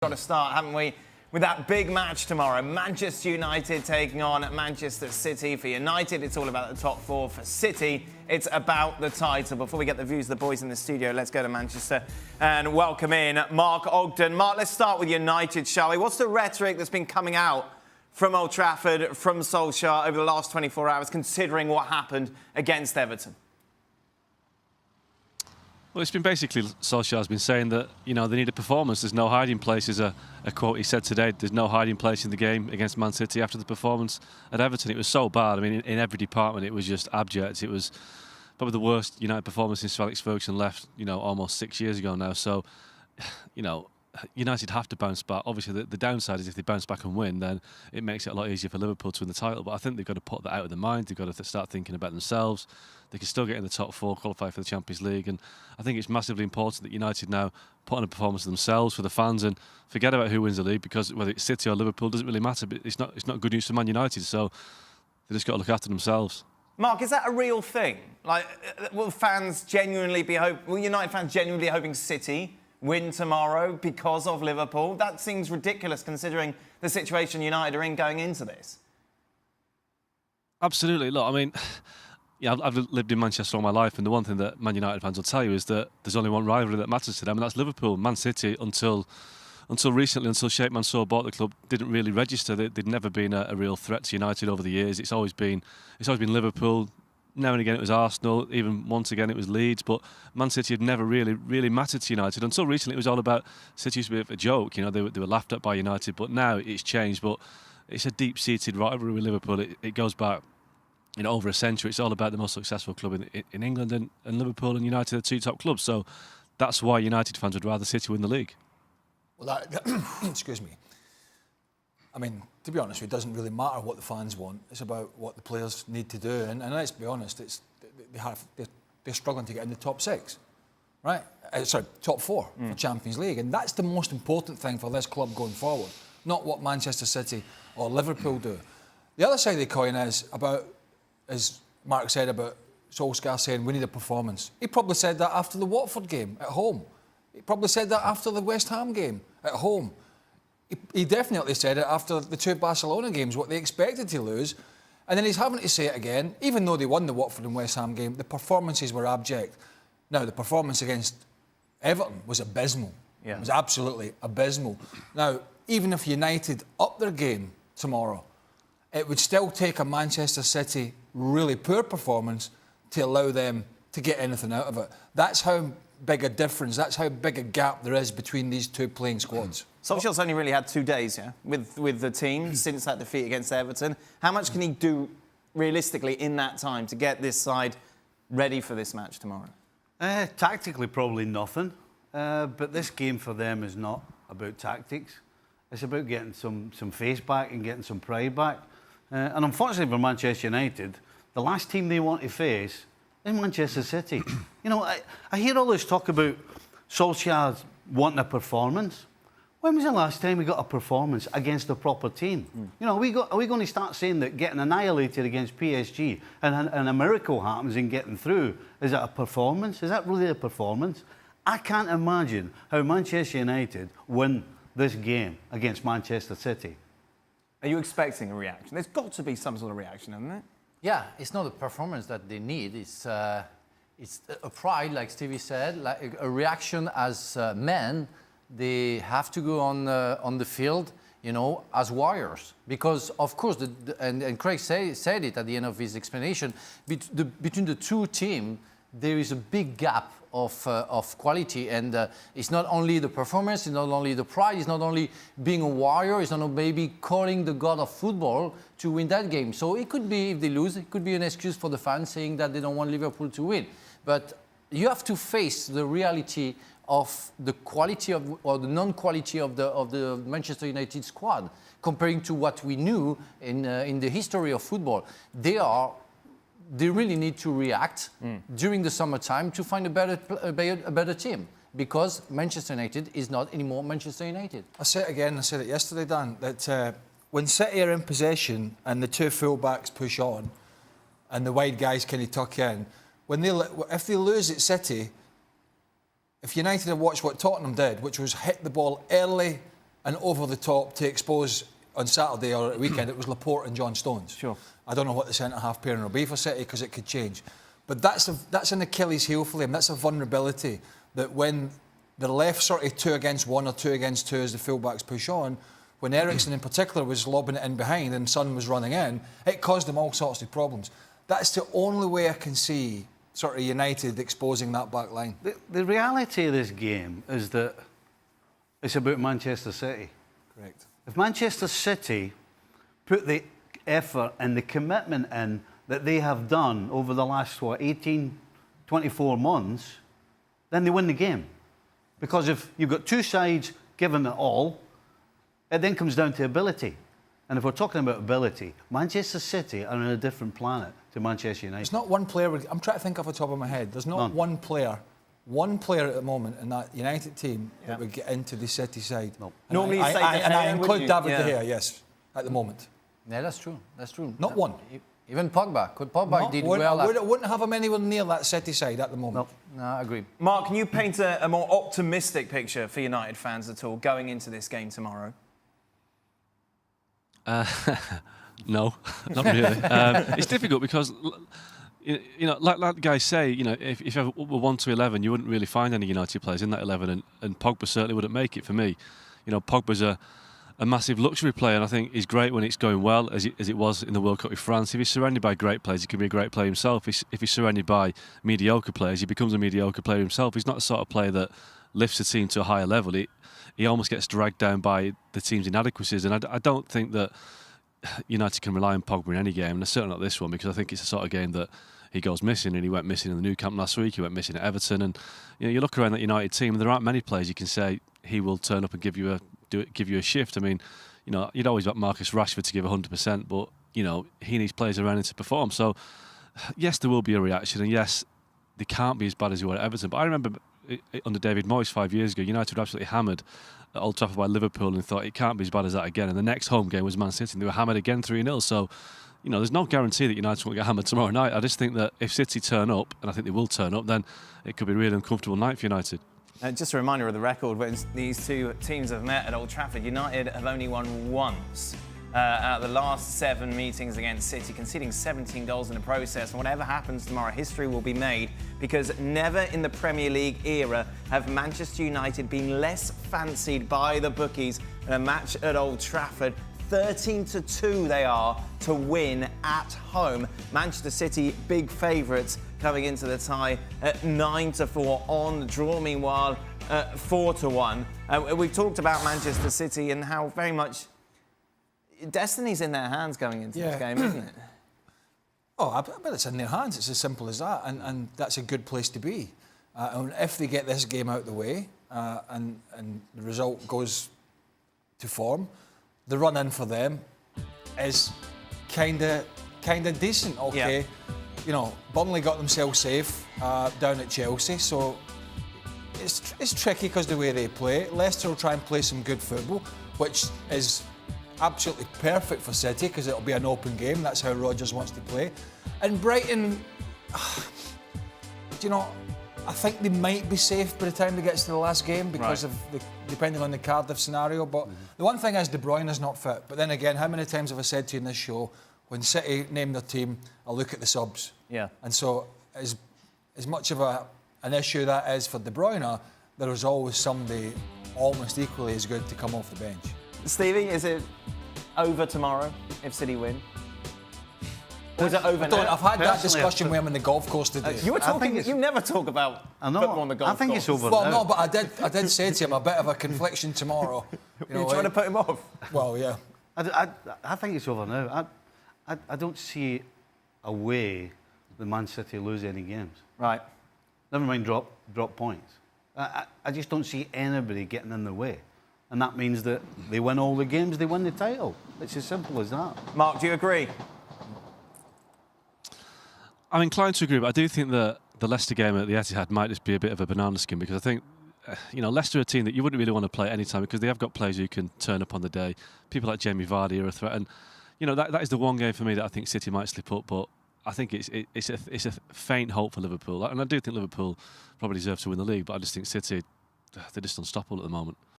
Got to start, haven't we, with that big match tomorrow. Manchester United taking on Manchester City. For United, it's all about the top four. For City, it's about the title. Before we get the views of the boys in the studio, let's go to Manchester and welcome in Mark Ogden. Mark, let's start with United, shall we? What's the rhetoric that's been coming out from Old Trafford, from Solskjaer over the last 24 hours, considering what happened against Everton? Well, it's been basically, Solskjaer's been saying that, you know, they need a performance. There's no hiding place, is a quote he said today. There's no hiding place in the game against Man City after the performance at Everton. It was so bad. I mean, in every department, it was just abject. It was probably the worst United performance since Alex Ferguson left, you know, almost 6 years ago now. So, you know, United have to bounce back. Obviously, the downside is if they bounce back and win, then it makes it a lot easier for Liverpool to win the title. But I think they've got to put that out of their mind. They've got to start thinking about themselves. They can still get in the top four, qualify for the Champions League. And I think it's massively important that United now put on a performance for themselves, for the fans, and forget about who wins the league, because whether it's City or Liverpool doesn't really matter. But it's not good news for Man United. So they just got to look after themselves. Mark, is that a real thing? Like, will fans genuinely be will United fans genuinely be hoping City win tomorrow because of Liverpool? That seems ridiculous considering the situation United are in going into this. Absolutely. Look, I mean, yeah, I've lived in Manchester all my life, and the one thing that Man United fans will tell you is that there's only one rivalry that matters to them, and that's Liverpool. Man City, until recently, until Sheikh Mansour bought the club, didn't really register. They'd never been a real threat to United over the years. It's always been Liverpool. Now and again it was Arsenal, even once again it was Leeds, but Man City had never really mattered to United. Until recently it was all about, City used to be a joke, you know, they were laughed at by United, but now it's changed. But it's a deep-seated rivalry with Liverpool. It goes back, you know, over a century. It's all about the most successful club in England, and Liverpool and United are the two top clubs. So that's why United fans would rather City win the league. Well, excuse me. I mean, to be honest, it doesn't really matter what the fans want. It's about what the players need to do. And let's be honest, they're struggling to get in the top six, right? Top four for Champions League. And that's the most important thing for this club going forward, not what Manchester City or Liverpool do. The other side of the coin is about, as Mark said, about Solskjaer saying we need a performance. He probably said that after the Watford game at home. He probably said that after the West Ham game at home. He definitely said it after the two Barcelona games, what they expected to lose. And then he's having to say it again. Even though they won the Watford and West Ham game, the performances were abject. Now, the performance against Everton was abysmal. Yeah. It was absolutely abysmal. Now, even if United up their game tomorrow, it would still take a Manchester City really poor performance to allow them to get anything out of it. That's how big a difference, that's how big a gap there is between these two playing squads. Solskjaer's only really had 2 days, yeah, with the team since that defeat against Everton. How much can he do realistically in that time to get this side ready for this match tomorrow? Tactically, probably nothing. But this game for them is not about tactics. It's about getting some face back and getting some pride back. And unfortunately for Manchester United, the last team they want to face is Manchester City. You know, I hear all this talk about Solskjaer wanting a performance. When was the last time we got a performance against a proper team? You know, are we going to start saying that getting annihilated against PSG and a miracle happens in getting through, is that a performance? Is that really a performance? I can't imagine how Manchester United win this game against Manchester City. Are you expecting a reaction? There's got to be some sort of reaction, isn't it? Yeah, it's not a performance that they need. It's a pride, like Stevie said, like a reaction as men. They have to go on the field, you know, as warriors. Because, of course, and Craig said it at the end of his explanation, between the two teams, there is a big gap of quality. And it's not only the performance, it's not only the pride, it's not only being a warrior, it's not maybe calling the god of football to win that game. So it could be, if they lose, it could be an excuse for the fans saying that they don't want Liverpool to win. But you have to face the reality of the quality of, or the non-quality of the Manchester United squad, comparing to what we knew in the history of football. They really need to react during the summertime to find a better team, because Manchester United is not anymore Manchester United. I say it again, I said it yesterday, Dan, that when City are in possession and the two full-backs push on and the wide guys kind of tuck in, if they lose at City, if United had watched what Tottenham did, which was hit the ball early and over the top to expose on Saturday or at weekend, it was Laporte and John Stones. Sure. I don't know what the centre-half pairing will be for City because it could change. But that's an Achilles heel for them. That's a vulnerability that when the left sort of 2 against 1 or 2 against 2 as the fullbacks push on, when Eriksen in particular was lobbing it in behind and Son was running in, it caused them all sorts of problems. That's the only way I can see sort of United exposing that back line. The reality of this game is that it's about Manchester City. Correct. If Manchester City put the effort and the commitment in that they have done over the last, 18, 24 months, then they win the game. Because if you've got two sides giving it all, it then comes down to ability. And if we're talking about ability, Manchester City are on a different planet to Manchester United. It's not one player. I'm trying to think off the top of my head. There's not None. one player at the moment in that United team that would get into the City side. No. And Normally you'd say De and I Gea, include wouldn't you? David Yeah. De Gea, yes, at the moment. Yeah, that's true. That's true. Not one. Even Pogba. Pogba did well. I wouldn't have him anywhere near that City side at the moment. No, I agree. Mark, can you paint a more optimistic picture for United fans at all going into this game tomorrow? No, not really. It's difficult because, like the guys say, if you were 1 to 11, you wouldn't really find any United players in that 11, and Pogba certainly wouldn't make it for me. Pogba's a massive luxury player, and I think he's great when it's going well, as it was in the World Cup with France. If he's surrounded by great players, he can be a great player himself. If he's surrounded by mediocre players, he becomes a mediocre player himself. He's not the sort of player that lifts a team to a higher level. He almost gets dragged down by the team's inadequacies, and I don't think that United can rely on Pogba in any game, and certainly not this one, because I think it's the sort of game that he goes missing, and he went missing in the Nou Camp last week. He went missing at Everton, and you look around that United team, and there aren't many players you can say he will turn up and give you a shift. I mean, you'd always want Marcus Rashford to give 100%, but he needs players around him to perform. So yes, there will be a reaction, and yes, they can't be as bad as they were at Everton. But I remember under David Moyes 5 years ago, United were absolutely hammered at Old Trafford by Liverpool, and thought it can't be as bad as that again. And the next home game was Man City, and they were hammered again 3-0. So, there's no guarantee that United won't get hammered tomorrow night. I just think that if City turn up, and I think they will turn up, then it could be a really uncomfortable night for United. Just a reminder of the record, when these two teams have met at Old Trafford, United have only won once out of the last 7 meetings against City, conceding 17 goals in the process. And whatever happens tomorrow, history will be made, because never in the Premier League era have Manchester United been less fancied by the bookies in a match at Old Trafford. 13-2 they are to win at home. Manchester City, big favourites coming into the tie at 9-4 on the draw. Meanwhile, 4-1. We've talked about Manchester City and how very much destiny's in their hands going into this game, isn't it? Oh, I bet it's in their hands. It's as simple as that, and that's a good place to be. And if they get this game out of the way and the result goes to form, the run in for them is kind of decent. Okay, Burnley got themselves safe down at Chelsea, so it's tricky because the way they play. Leicester will try and play some good football, which is absolutely perfect for City because it'll be an open game. That's how Rodgers wants to play. And Brighton, I think they might be safe by the time they get to the last game because of depending on the Cardiff scenario. But the one thing is De Bruyne is not fit. But then again, how many times have I said to you in this show, when City name their team, I look at the subs. Yeah. And so as much of an issue that is for De Bruyne, there is always somebody almost equally as good to come off the bench. Stevie, is it over tomorrow if City win? Or is it over now? I've had that Personally, discussion with him on the golf course today. You were talking. You never talk about football on the golf course. I think it's over Well, now. no, but I did say to him a bit of a confliction tomorrow. You're trying to put him off. Well, yeah. I think it's over now. I don't see a way that Man City lose any games. Right. Never mind drop points. I just don't see anybody getting in their way. And that means that they win all the games, they win the title. It's as simple as that. Mark, do you agree? I'm inclined to agree, but I do think that the Leicester game at the Etihad might just be a bit of a banana skin, because I think, Leicester are a team that you wouldn't really want to play at any time because they have got players who can turn up on the day. People like Jamie Vardy are a threat, and that is the one game for me that I think City might slip up. But I think it's a faint hope for Liverpool, and I do think Liverpool probably deserve to win the league. But I just think City, they're just unstoppable at the moment.